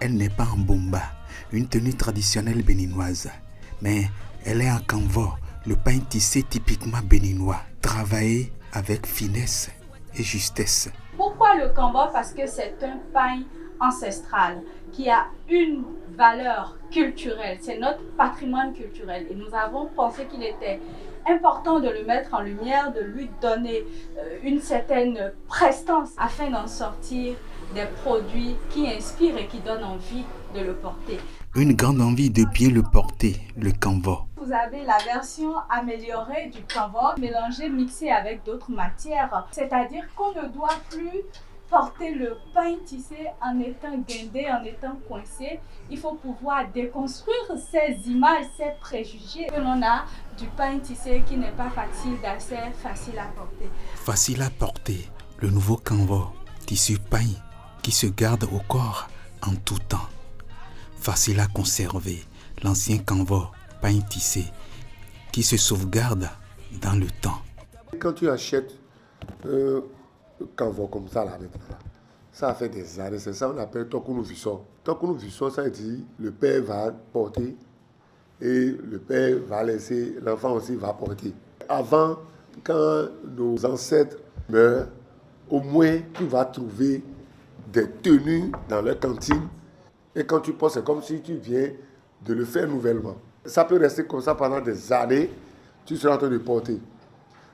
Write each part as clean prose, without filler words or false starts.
Elle n'est pas en bomba, une tenue traditionnelle béninoise, mais elle est en canvas, le pain tissé typiquement béninois, travaillé avec finesse et justesse. Pourquoi le canvas? Parce que c'est un pain ancestral qui a une valeur culturelle, c'est notre patrimoine culturel et nous avons pensé qu'il était important de le mettre en lumière, de lui donner une certaine prestance afin d'en sortir des produits qui inspirent et qui donnent envie de le porter. Une grande envie de bien le porter, le canvas. Vous avez la version améliorée du canvas, mélangée, mixée avec d'autres matières. C'est-à-dire qu'on ne doit plus porter le pain tissé en étant guindé, en étant coincé. Il faut pouvoir déconstruire ces images, ces préjugés que l'on a du pain tissé qui n'est pas facile d'accès, facile à porter. Facile à porter, le nouveau canvas, tissu pain qui se garde au corps en tout temps. Facile à conserver, l'ancien canvas, pain tissé, qui se sauvegarde dans le temps. Quand tu achètes un canvas comme ça, là, maintenant, ça a fait des années, c'est ça qu'on appelle Tokounou Visson. Tokounou Visson, ça dit le père va porter et le père va laisser, l'enfant aussi va porter. Avant, quand nos ancêtres meurent, au moins tu vas trouver des tenues dans leur cantine. Et quand tu portes, c'est comme si tu viens de le faire nouvellement. Ça peut rester comme ça pendant des années, tu seras en train de porter.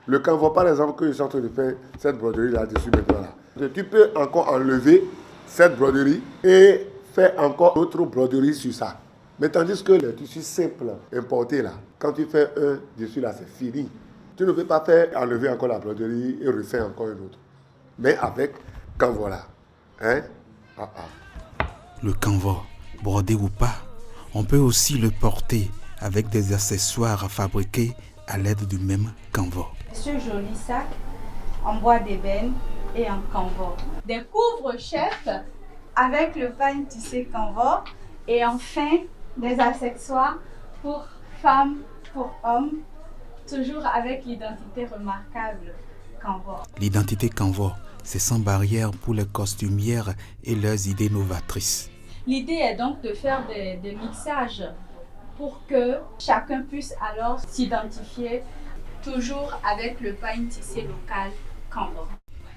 Le canvas, par exemple, que je suis en train de faire cette broderie là-dessus maintenant là. Tu peux encore enlever cette broderie et faire encore d'autres broderies sur ça. Mais tandis que le tissu simple importé là, quand tu fais un dessus là, c'est fini. Tu ne peux pas faire enlever encore la broderie et refaire encore une autre. Mais avec canvas là. Hein? Le canvas, brodé ou pas, on peut aussi le porter avec des accessoires fabriqués à l'aide du même canvas. Ce joli sac en bois d'ébène et en canvas. Des couvre-chefs avec le pain tissé canvas et enfin des accessoires pour femmes, pour hommes, toujours avec l'identité remarquable canvas. L'identité canvas, c'est sans barrière pour les costumières et leurs idées novatrices. L'idée est donc de faire des mixages pour que chacun puisse alors s'identifier toujours avec le pain tissé local canvas.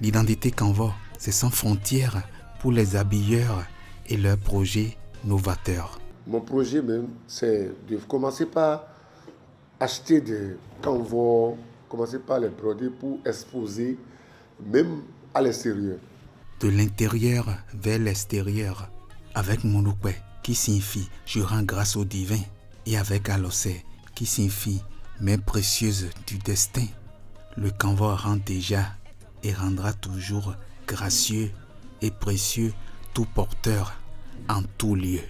L'identité canvas, c'est sans frontières pour les habilleurs et leurs projets novateurs. Mon projet même, c'est de commencer par acheter des canvas, commencer par les broder pour exposer, même à l'extérieur. De l'intérieur vers l'extérieur, avec Monokwe, qui signifie « je rends grâce au divin », et avec Alosé, qui signifie « main précieuse du destin ». Le canvas rend déjà et rendra toujours gracieux et précieux tout porteur en tout lieu.